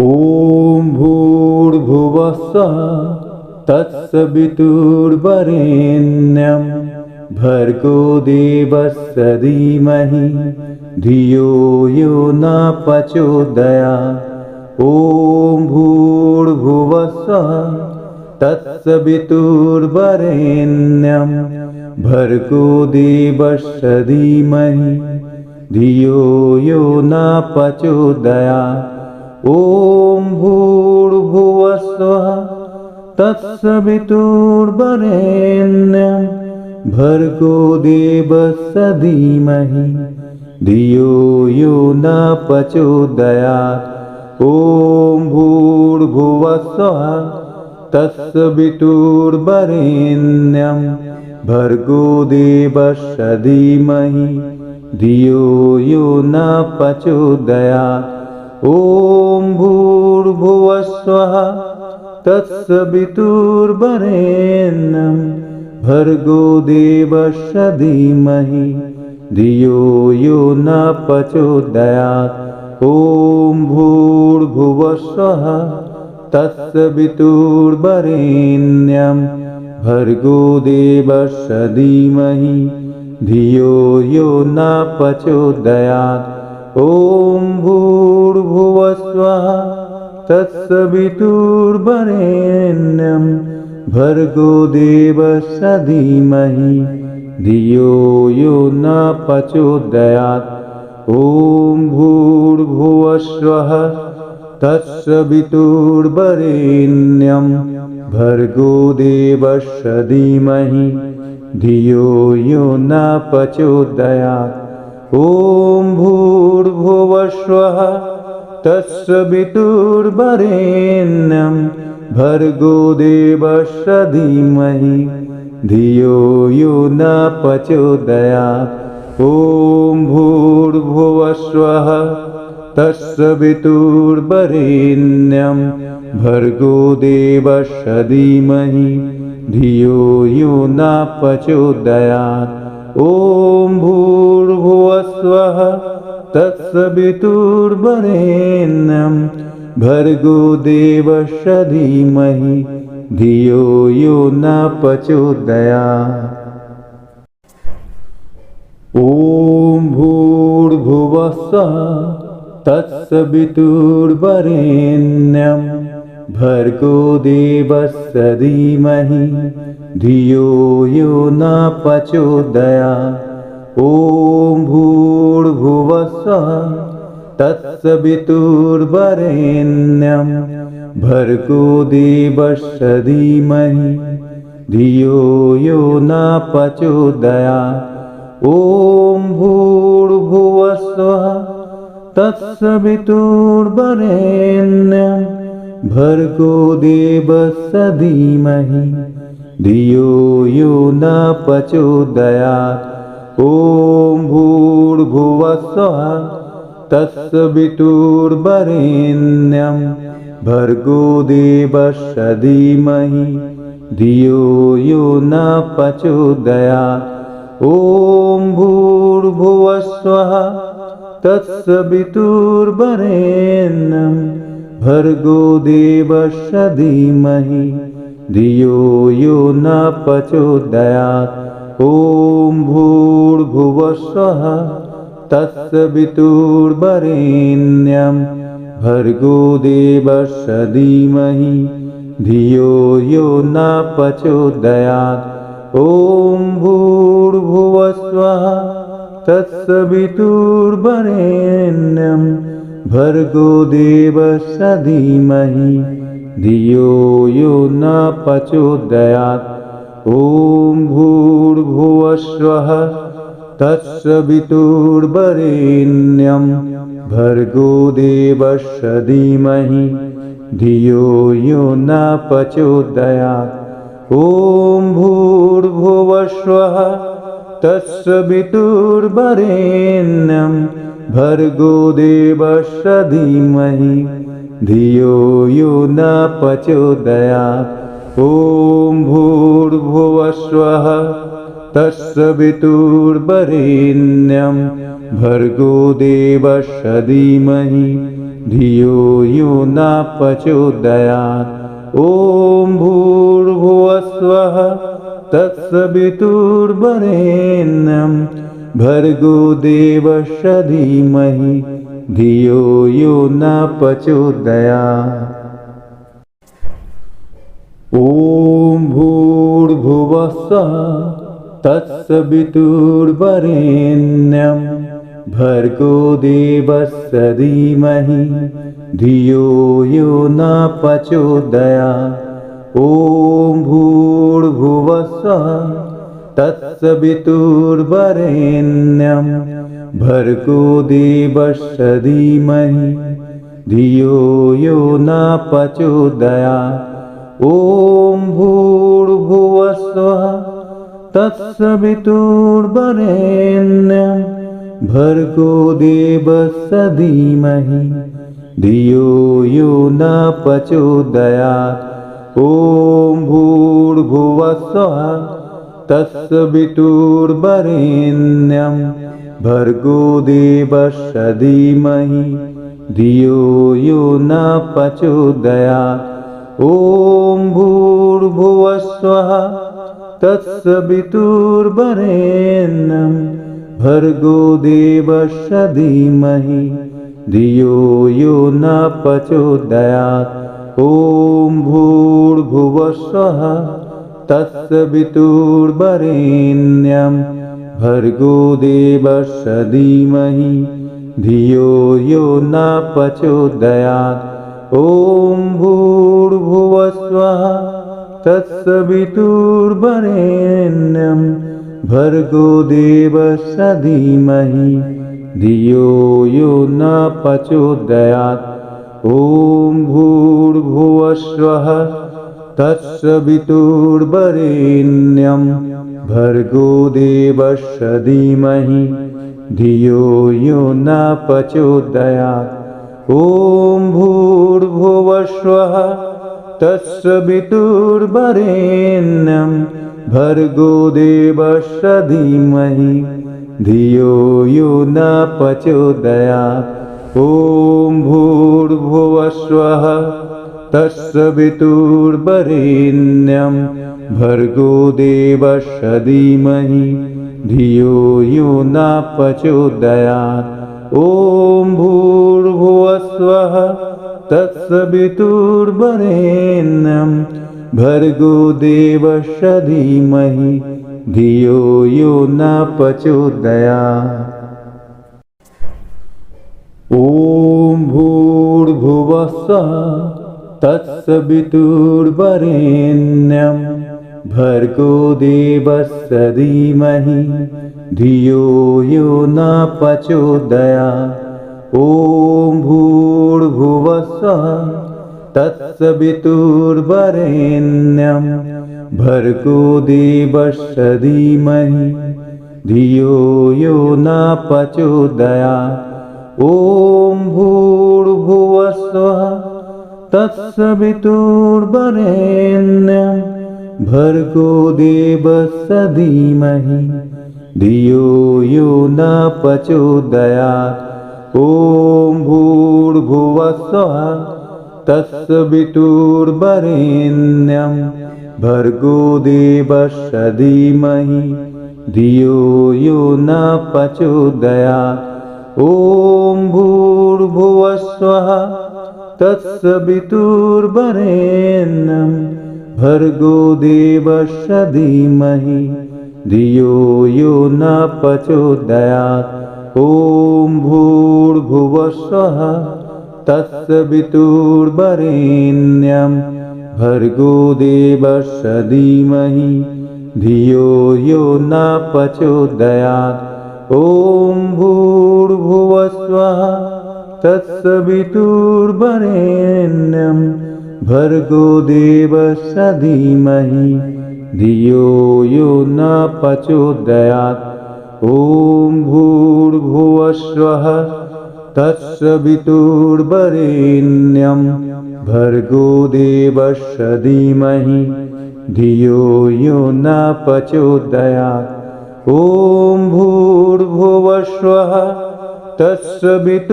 ॐ भूर्भुवः स्वः तत्सवितुर्वरेण्यं भर्गो देवस्य धीमहि धियो यो न प्रचोदयात्। ॐ भूर्भुवः स्वः तत्सवितुर्वरेण्यं भर्गो देवस्य धीमहि धियो यो न प्रचोदयात्। ॐ भूर्भुवः स्वः तत्सवितुर्वरेण्यं भर्गो देवस्य धीमहि धियो यो न प्रचोदयात्। ॐ भूर्भुवः स्वः तत्सवितुर्वरेण्यं भर्गो देवस्य धीमहि धियो यो न प्रचोदयात्। ॐ भूर्भुवः स्वः तत्सवितुर्वरेण्यं भर्गो देवस्य धीमहि धियो यो न प्रचोदयात्। ॐ भूर्भुवः स्वः तत्सवितुर्वरेण्यं भर्गो देवस्य धीमहि धियो यो न प्रचोदयात्। ॐ भूर्भुवः स्वः तत्सवितुर्वरेण्यं भर्गो देवस्य धीमहि धियो यो न प्रचोदयात्। ॐ भूर्भुवः स्वः तत्सवितुर्वरेण्यं भर्गो देवस्य धीमहि धियो यो न प्रचोदयात्। ॐ भूर्भुवः स्वः तत्सवितुर्वरेण्यं भर्गो देवस्य धीमहि धियो यो न प्रचोदयात्। ॐ भूर्भुवः स्वः तत्सवितुर्वरेण्यं भर्गो देवस्य धीमहि धियो यो न प्रचोदयात्। ॐ भूर्भुवः स्वः तत्सवितुर्वरेण्यं भर्गो देवस्य धीमहि धियो यो न प्रचोदयात्। ॐ भूर्भुवः स्वः तत्सवितुर्वरेण्यं भर्गो देवस्य धीमहि धियो यो न प्रचोदयात्। ॐ भूर्भुवः स्वः तत्सवितुर्वरेण्यं भर्गो देवस्य धीमहि धियो यो न प्रचोदयात्। ॐ भूर्भुवः स्वः तत्सवितुर्वरेण्यं भर्गो देवस्य धीमहि धियो यो न प्रचोदयात्। ॐ भूर्भुवः स्वः तत्सवितुर्वरेण्यं भर्गो देवस्य धीमहि धियो यो न प्रचोदयात्। ॐ भूर्भुवः स्वः तत्सवितुर्वरेण्यं भर्गो देवस्य धीमहि धियो यो न प्रचोदयात्। ॐ भूर्भुवः स्वः तत्सवितुर्वरेण्यं भर्गो देवस्य धीमहि धियो यो न प्रचोदयात्। ॐ भूर्भुवः स्वः तत्सवितुर्वरेण्यं भर्गो देवस्य धीमहि धियो यो न प्रचोदयात्। ॐ भूर्भुवः स्वः तत्सवितुर्वरेण्यं भर्गो देवस्य धीमहि धियो यो न प्रचोदयात्। ॐ भूर्भुवः स्वः तत्सवितुर्वरेण्यं भर्गो देवस्य धीमहि धियो यो न प्रचोदयात्। ॐ भूर्भुवः स्वः तत्सवितुर्वरेण्यं भर्गो देवस्य धीमहि धियो यो न प्रचोदयात्। ॐ भूर्भुवस्वः तत्सवितुर्वरेण्यं भर्गो देवस्य धीमहि धियो यो न प्रचोदयात्। ॐ भूर्भुवस्वः तत्सवितुर्वरेण्यं भर्गो देवस्य धीमहि धियो यो न प्रचोदयात्। ॐ भूर्भुवस्वः तत्सवितुर्वरेण्यं भर्गो देवस्य धीमहि धियो यो न प्रचोदयात्। ॐ भूर्भुवस्वः तत्सवितुर्वरेण्यं भर्गो देवस्य धीमहि धियो यो न प्रचोदयात्। ॐ भूर्भुवस्वः तत्सवितुर्वरेण्यं भर्गो देवस्य धीमहि धियो यो न प्रचोदयात्। ॐ भूर्भुवस्वः तत्सवितुर्वरेण्यं भर्गो देवस्य धीमहि धियो यो न प्रचोदयात्। ॐ भूर्भुवस्वः तत्सवितुर्वरेण्यं भर्गो देवस्य धीमहि धियो यो न प्रचोदयात्। ॐ भूर्भुवस्वः तत्सवितुर्वरेण्यं भर्गो देवस्य धीमहि धियो यो न प्रचोदयात्। ॐ भूर्भुवस्वः तत्सवितुर्वरेण्यं भर्गो देवस्य धीमहि धियो यो न प्रचोदयात्। ॐ भूर्भुवस्वः तत्सवितुर्वरेण्यं भर्गो देवस्य धीमहि धियो यो न प्रचोदयात्। ॐ भूर्भुवस्वः तत्सवितुर्वरेण्यं भर्गो देवस्य धीमहि धियो यो न प्रचोदयात्। ॐ भूर्भुवस्वः तत्सवितुर्वरेण्यं भर्गो देवस्य धीमहि धियो यो न प्रचोदयात्। ॐ भूर्भुवस्वः तत्सवितुर्वरेण्यं भर्गो देवस्य धीमहि धियो यो न प्रचोदयात्। ॐ भूर्भुवस्वः तत्सवितुर्वरेण्यं भर्गो देवस्य धीमहि धियो यो न प्रचोदयात्। ॐ भूर्भुवस्वः तत्सवितुर्वरेण्यं भर्गो देवस्य धीमहि धियो यो न प्रचोदयात्। ॐ भूर्भुवस्वः तत्सवितुर्वरेण्यं भर्गो देवस्य धीमहि धियो यो न प्रचोदयात्। ॐ भूर्भुवस्वः तत्सवितुर्वरेण्यं भर्गो देवस्य धीमहि धियो यो न प्रचोदयात्। ॐ भूर्भुवस्वः तत्सवितुर्वरेण्यं भर्गो देवस्य धीमहि धियो यो न प्रचोदयात्। ॐ भूर्भुवस्वः तत्सवितुर्वरेण्यं भर्गो देवस्य धीमहि धियो यो न प्रचोदयात्। ॐ भूर्भुवस्वः तत्सवितुर्वरेण्यं भर्गो देवस्य धीमहि धियो यो न प्रचोदयात्। ॐ भूर्भुवस्वः तत्सवितुर्वरेण्यं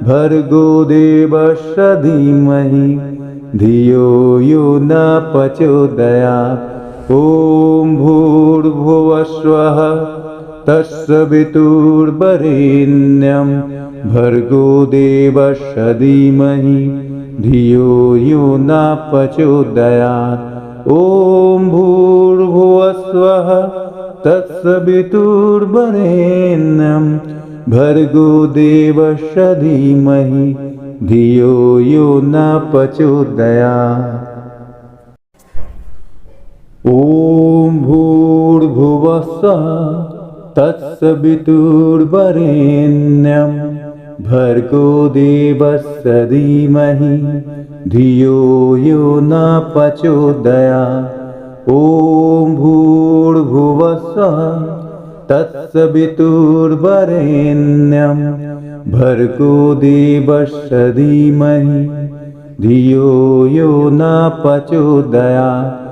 भर्गो देवस्य धीमहि धियो यो न प्रचोदयात्। ॐ भूर्भुवस्वः तत्सवितुर्वरेण्यं भर्गो देवस्य धीमहि धियो यो न प्रचोदयात्। ॐ भूर्भुवस्वः तत्सवितुर्वरेण्यं भर्गो देवस्य धीमहि धियो यो न प्रचोदयात्। ॐ भूर्भुवस्वः तत्सवितुर्वरेण्यं भर्गो देवस्य धीमहि धियो यो न प्रचोदयात्। ॐ भूर्भुवस्वः तत्सवितुर्वरेण्यं भर्गो देवस्य धीमहि धियो यो न प्रचोदयात्।